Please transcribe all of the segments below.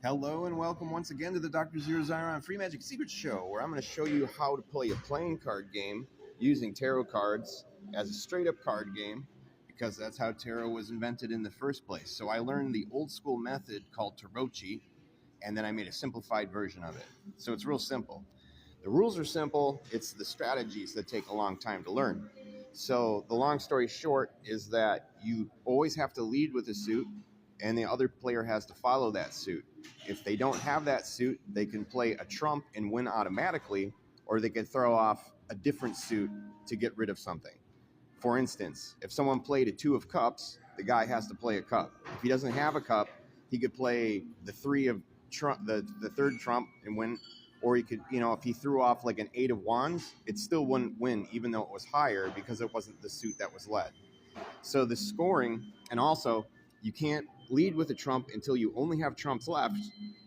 Hello and welcome once again to the Dr. Zeero Zyron Free Magic Secrets Show, where I'm going to show you how to play a playing card game using tarot cards as a straight up card game, because that's how tarot was invented in the first place. So I learned the old school method called Tarrochi, and then I made a simplified version of it. So it's real simple. The rules are simple, it's the strategies that take a long time to learn. So the long story short is that you always have to lead with a suit, and the other player has to follow that suit. If they don't have that suit, they can play a trump and win automatically, or they can throw off a different suit to get rid of something. For instance, if someone played a 2 of cups, the guy has to play a cup. If he doesn't have a cup, he could play the 3 of trump, the third trump and win. Or he could, if he threw off like an 8 of wands, it still wouldn't win, even though it was higher, because it wasn't the suit that was led. So the scoring, and also you can't lead with a trump until you only have trumps left.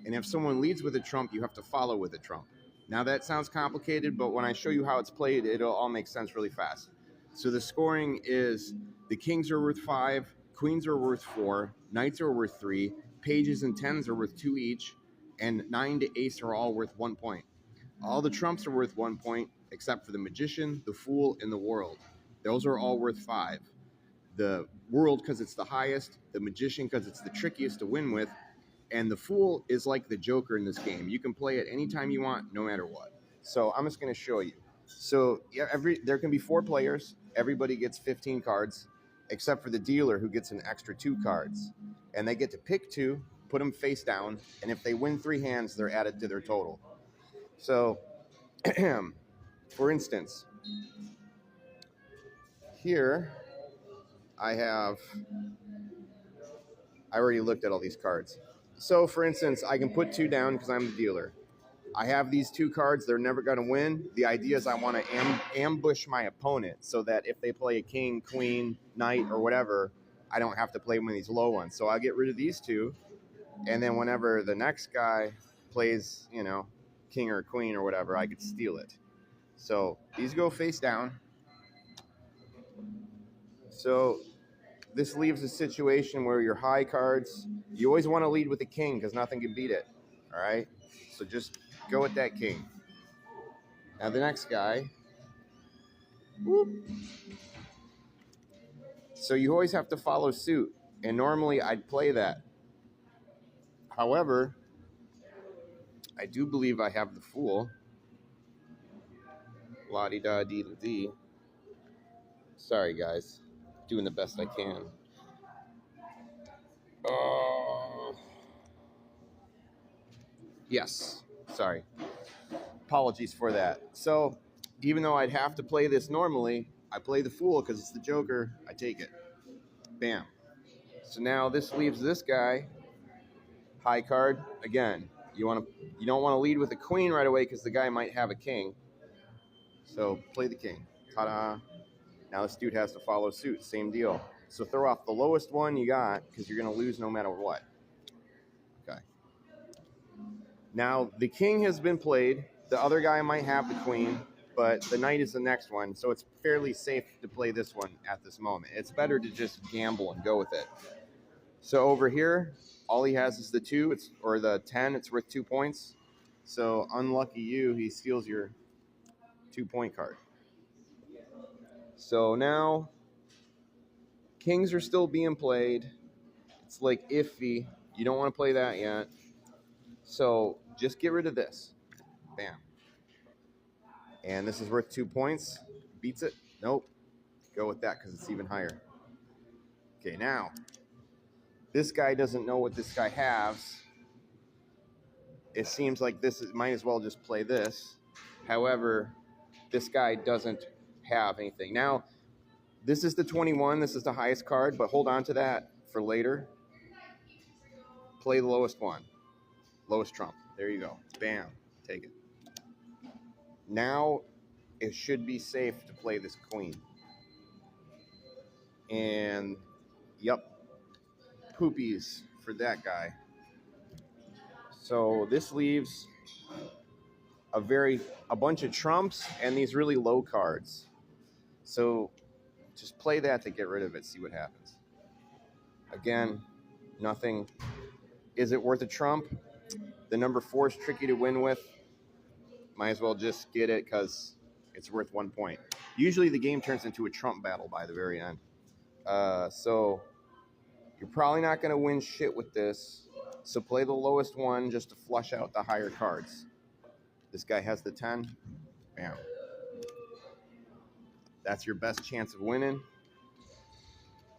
And if someone leads with a trump, you have to follow with a trump. Now that sounds complicated, but when I show you how it's played, it'll all make sense really fast. So the scoring is the kings are worth 5, queens are worth 4, knights are worth 3, pages and 10s are worth 2 each, and 9 to ace are all worth 1 point. All the trumps are worth 1 point, except for the magician, the fool, and the world. Those are all worth 5. The world because it's the highest, the magician because it's the trickiest to win with, and the fool is like the joker in this game. You can play it anytime you want, no matter what. So I'm just going to show you. So there can be 4 players. Everybody gets 15 cards, except for the dealer, who gets an extra 2 cards. And they get to pick 2, put them face down, and if they win 3 hands, they're added to their total. So, for instance, here I already looked at all these cards. So, for instance, I can put 2 down because I'm the dealer. I have these 2 cards. They're never going to win. The idea is I want to ambush my opponent so that if they play a king, queen, knight, or whatever, I don't have to play one of these low ones. So I'll get rid of these 2. And then whenever the next guy plays, king or queen or whatever, I could steal it. So these go face down. So this leaves a situation where your high cards, you always want to lead with the king because nothing can beat it. All right? So just go with that king. Now the next guy. Whoop. So you always have to follow suit. And normally I'd play that. However, I do believe I have the fool. La-di-da-dee-da-dee. Sorry, guys. Doing the best I can. Yes. Sorry. Apologies for that. So, even though I'd have to play this normally, I play the fool because it's the joker. I take it. Bam. So now this leaves this guy. High card. Again, you don't want to lead with a queen right away because the guy might have a king. So play the king. Ta-da. Now this dude has to follow suit. Same deal. So throw off the lowest one you got because you're going to lose no matter what. Okay. Now the king has been played. The other guy might have the queen, but the knight is the next one. So it's fairly safe to play this one at this moment. It's better to just gamble and go with it. So over here, all he has is the 2, or the 10. It's worth 2 points. So unlucky you, he steals your 2-point card. So now kings are still being played. It's like iffy. You don't want to play that yet. So just get rid of this. Bam. And this is worth 2 points. Beats it? Nope. Go with that because it's even higher. Okay, now this guy doesn't know what this guy has. It seems like might as well just play this. However, this guy doesn't have anything. Now, this is the 21. This is the highest card, but hold on to that for later. Play the lowest one. Lowest trump. There you go. Bam. Take it. Now, it should be safe to play this queen. And, yep. Poopies for that guy. So this leaves a bunch of trumps and these really low cards. So just play that to get rid of it, see what happens. Again, nothing. Is it worth a trump? The number 4 is tricky to win with. Might as well just get it because it's worth 1 point. Usually the game turns into a trump battle by the very end. So you're probably not going to win shit with this. So play the lowest one just to flush out the higher cards. This guy has the 10. Bam. That's your best chance of winning.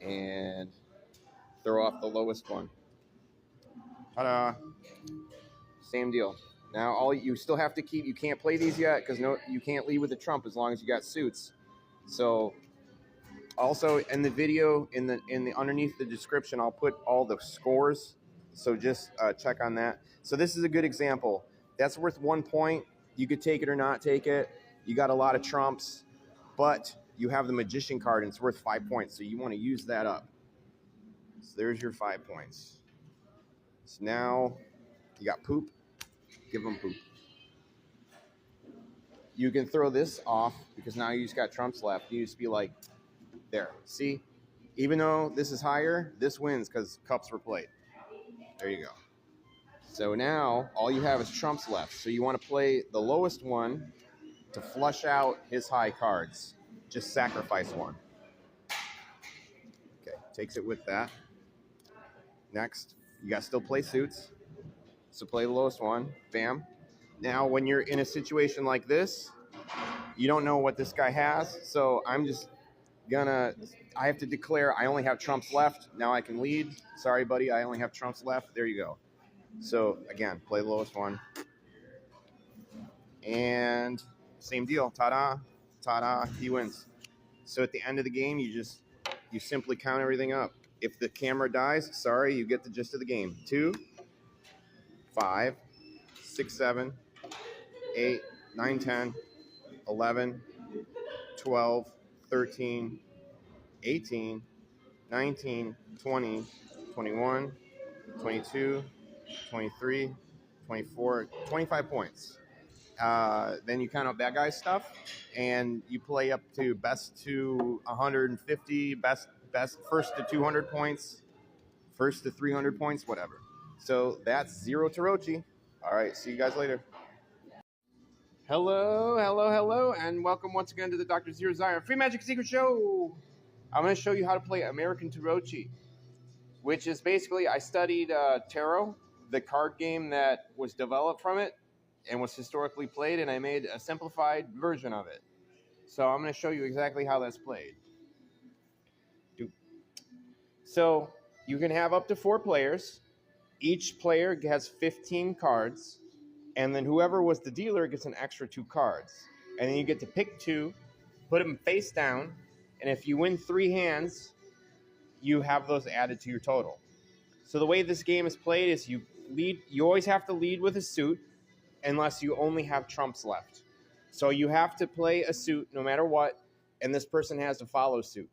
And throw off the lowest one. Ta-da. Same deal. Now you still have to keep, you can't play these yet because you can't lead with a trump as long as you got suits. So also in the video, in the underneath the description, I'll put all the scores. So just check on that. So this is a good example. That's worth 1 point. You could take it or not take it. You got a lot of trumps, but you have the magician card and it's worth 5 points. So you want to use that up. So there's your 5 points. So now you got poop. Give them poop. You can throw this off because now you just got trumps left. You just be like, there. See? Even though this is higher, this wins because cups were played. There you go. So now all you have is trumps left. So you want to play the lowest one to flush out his high cards. Just sacrifice one. Okay, takes it with that. Next, you got to still play suits. So play the lowest one. Bam. Now, when you're in a situation like this, you don't know what this guy has. So I'm just I have to declare I only have trumps left. Now I can lead. Sorry, buddy, I only have trumps left. There you go. So again, play the lowest one. And same deal. Ta-da. Ta-da. He wins. So at the end of the game, you simply count everything up. If the camera dies, sorry, you get the gist of the game. 2, 5, 6, 7, 8, 9, 10, 11, 12, 13, 18, 19, 20, 21, 22, 23, 24, 25 points. Then you count out bad guy stuff, and you play up to best to 150, best first to 200 points, first to 300 points, whatever. So that's Zeero Tarrochi. All right, see you guys later. Hello, and welcome once again to the Dr. Zeero Tarrochi Free Magic Secret Show. I'm going to show you how to play American Tarrochi, which is basically, I studied tarot, the card game that was developed from it and was historically played, and I made a simplified version of it. So I'm going to show you exactly how that's played. So you can have up to 4 players. Each player has 15 cards, and then whoever was the dealer gets an extra 2 cards. And then you get to pick 2, put them face down, and if you win 3 hands, you have those added to your total. So the way this game is played is you always have to lead with a suit unless you only have trumps left. So you have to play a suit no matter what, and this person has to follow suit.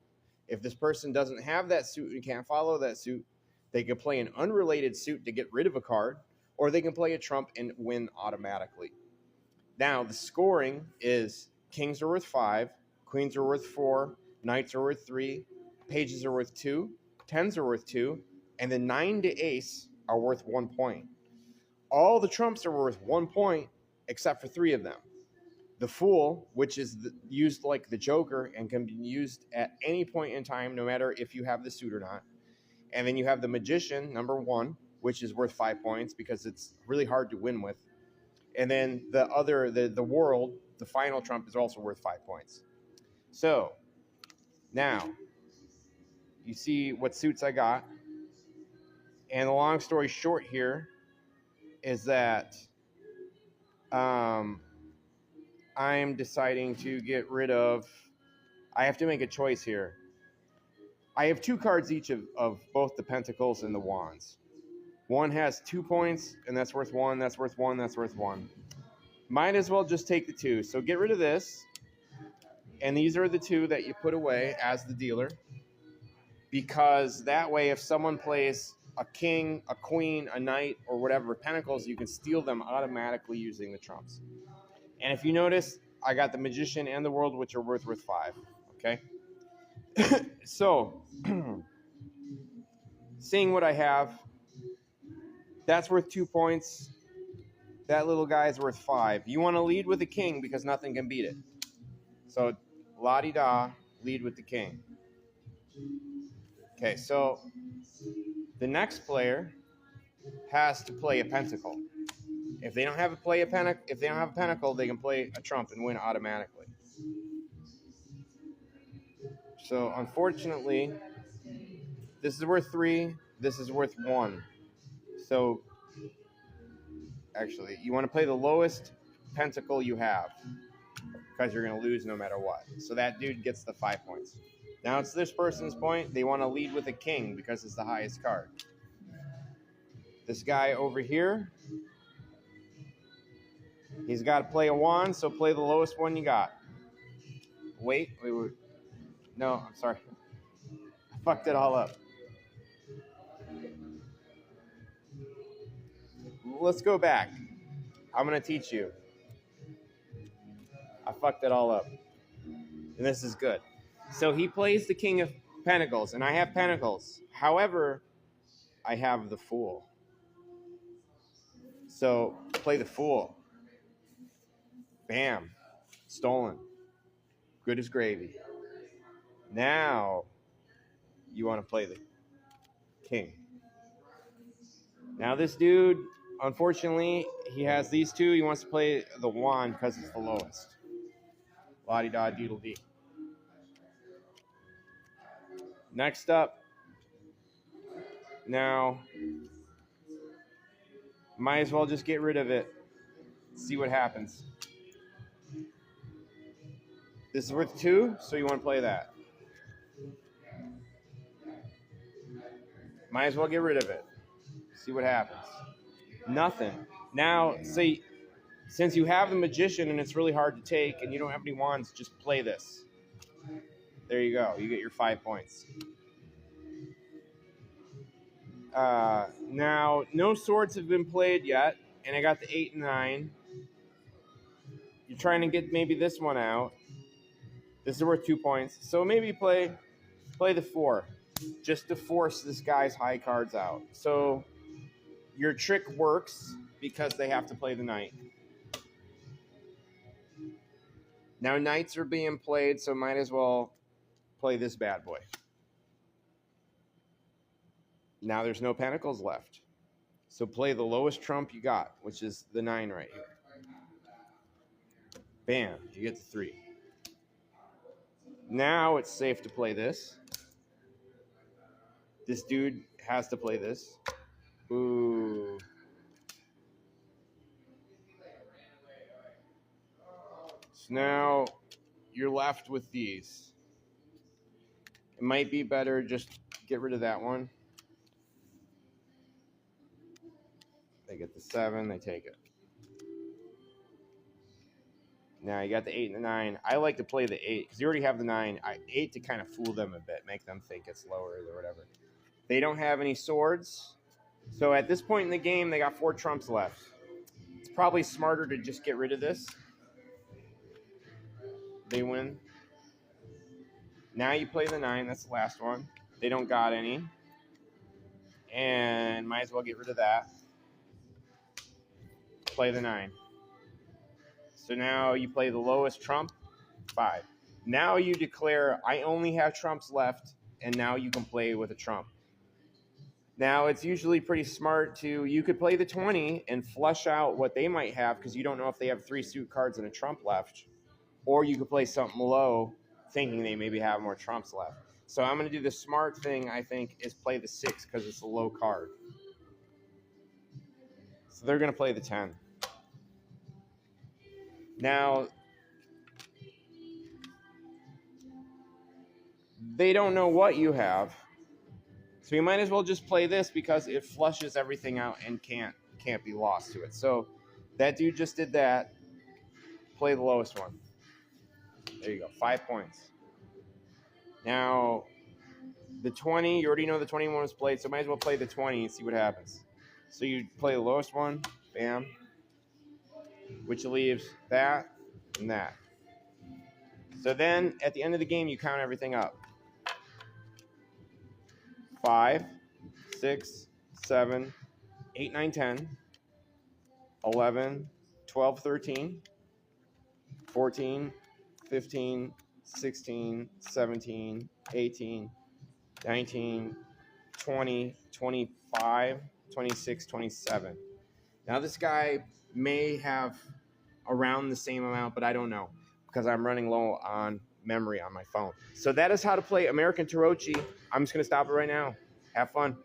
If this person doesn't have that suit and can't follow that suit, they can play an unrelated suit to get rid of a card, or they can play a trump and win automatically. Now, the scoring is kings are worth 5, queens are worth 4, knights are worth 3, pages are worth 2, 10s are worth 2, and the 9 to ace are worth 1 point. All the trumps are worth 1 point except for 3 of them. The Fool, which is used like the Joker and can be used at any point in time, no matter if you have the suit or not. And then you have the Magician, number 1, which is worth 5 points because it's really hard to win with. And then the World, the final trump, is also worth 5 points. So now you see what suits I got. And the long story short here is that I'm deciding to get rid of, I have to make a choice here. I have 2 cards each of both the Pentacles and the Wands. One has 2 points, and that's worth 1, that's worth 1, that's worth 1. Might as well just take the 2. So get rid of this, and these are the 2 that you put away as the dealer, because that way if someone plays a king, a queen, a knight, or whatever Pentacles, you can steal them automatically using the trumps. And if you notice, I got the Magician and the World, which are worth 5. Okay? So, seeing what I have, that's worth 2 points. That little guy is worth 5. You want to lead with a king because nothing can beat it. So, la-di-da, lead with the king. Okay, so the next player has to play a pentacle. If they don't have a pentacle, they can play a trump and win automatically. So unfortunately, this is worth 3. This is worth 1. So actually, you want to play the lowest pentacle you have because you're going to lose no matter what. So that dude gets the 5 points. Now it's this person's point. They want to lead with a king because it's the highest card. This guy over here, he's got to play a wand, so play the lowest one you got. Wait. No, I'm sorry. I fucked it all up. Let's go back. I'm going to teach you. I fucked it all up. And this is good. So he plays the king of pentacles, and I have pentacles. However, I have the fool. So play the fool. Bam. Stolen. Good as gravy. Now you want to play the king. Now this dude, unfortunately, he has these two. He wants to play the wand because it's the lowest. La-di-da, deedle-dee. Next up, now, might as well just get rid of it. See what happens. This is worth 2, so you want to play that. Might as well get rid of it. See what happens. Nothing. Now, see, since you have the magician and it's really hard to take and you don't have any wands, just play this. There you go. You get your 5 points. Now, no swords have been played yet, and I got the 8 and 9. You're trying to get maybe this one out. This is worth 2 points. So maybe play the 4, just to force this guy's high cards out. So your trick works because they have to play the knight. Now knights are being played, so might as well play this bad boy. Now there's no pentacles left. So play the lowest trump you got, which is the 9 right here. Bam, you get the 3. Now it's safe to play this. This dude has to play this. Ooh. So now you're left with these. It might be better just get rid of that one. They get the 7, they take it. Now you got the 8 and the 9. I like to play the 8 because you already have the 9. 8 to kind of fool them a bit, make them think it's lower or whatever. They don't have any swords. So at this point in the game, they got 4 trumps left. It's probably smarter to just get rid of this. They win. Now you play the 9. That's the last one. They don't got any. And might as well get rid of that. Play the 9. So now you play the lowest trump, 5. Now you declare, I only have trumps left, and now you can play with a trump. Now it's usually pretty smart you could play the 20 and flush out what they might have because you don't know if they have 3 suit cards and a trump left. Or you could play something low thinking they maybe have more trumps left. So I'm going to do the smart thing, I think, is play the 6 because it's a low card. So they're going to play the 10. Now, they don't know what you have. So you might as well just play this because it flushes everything out and can't be lost to it. So that dude just did that. Play the lowest one. There you go. 5 points. Now, the 20, you already know the 21 was played, so might as well play the 20 and see what happens. So you play the lowest one. Bam. Which leaves that and that. So then, at the end of the game, you count everything up. 5, 6, 7, 8, 9, 10. 11, 12, 13, 14, 15, 16, 17, 18, 19, 20, 25, 26, 27. Now this guy may have around the same amount, but I don't know because I'm running low on memory on my phone. So that is how to play American Tarrochi. I'm just going to stop it right now. Have fun.